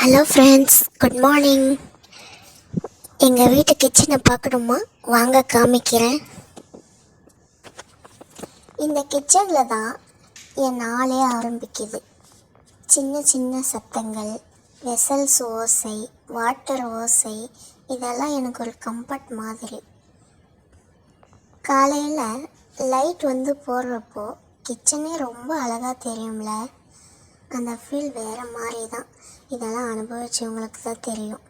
Hello friends, good morning. எங்கள் வீட்டு கிச்சனை பார்க்கணுமா? வாங்க காமிக்கிறேன். இந்த கிச்சனில் தான் என் நாளே ஆரம்பிக்குது. சின்ன சின்ன சத்தங்கள், வெசல்ஸ் ஓசை, வாட்டர் ஓசை, இதெல்லாம் எனக்கு ஒரு கம்ஃபர்ட் மாதிரி. காலையில் லைட் வந்து போடுறப்போ கிச்சனே ரொம்ப அழகாக தெரியும்ல. அந்த ஃபீல் வேறு மாதிரி தான். இதெல்லாம் அனுபவிச்சவங்களுக்கு தான் தெரியும்.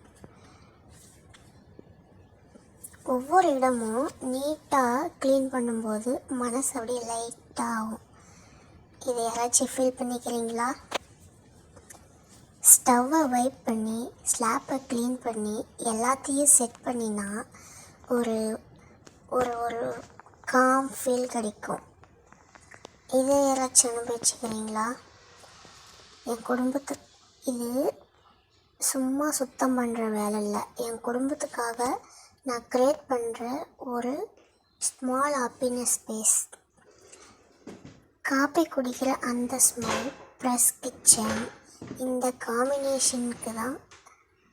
ஒவ்வொரு இடமும் நீட்டாக க்ளீன் பண்ணும்போது மனசு அப்படியே லைட்டாக ஆகும். இதை யாராச்சும் ஃபீல் பண்ணிக்கிறீங்களா? ஸ்டவ்வை வைப் பண்ணி ஸ்லாப்பை க்ளீன் பண்ணி எல்லாத்தையும் செட் பண்ணினா ஒரு ஒரு ஒரு காம் ஃபீல் கிடைக்கும். இதை யாராச்சும் அனுபவிச்சுக்கிறீங்களா? என் குடும்பத்துக்கு இது சும்மா சுத்தம் பண்ணுற வேலை இல்லை. என் குடும்பத்துக்காக நான் க்ரியேட் பண்ணுற ஒரு ஸ்மால் ஹாப்பினஸ் ஸ்பேஸ். காபி குடிக்கிற அந்த ஸ்மெல் ப்ளஸ் கிச்சன், இந்த காம்பினேஷனுக்கு தான்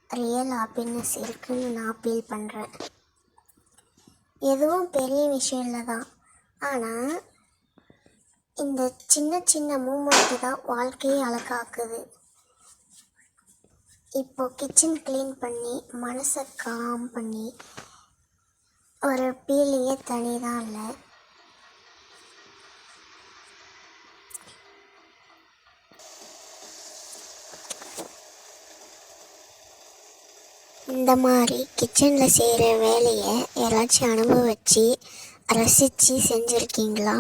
ரியல் ஹாப்பினஸ் இருக்குதுன்னு நான் ஃபீல் பண்ணுறேன். எதுவும் பெரிய விஷயம் இல்லை தான், ஆனால் இந்த சின்ன சின்ன மூமெண்ட்டு தான் வாழ்க்கையை அழகாக்குது. இப்போது கிச்சன் க்ளீன் பண்ணி மனசை காம் பண்ணி ஒரு ஃபீலிங்கே தனி தான் இல்லை. இந்த மாதிரி கிச்சனில் செய்கிற வேலையை யாராச்சும் அனுபவித்து ரசித்து செஞ்சுருக்கீங்களா?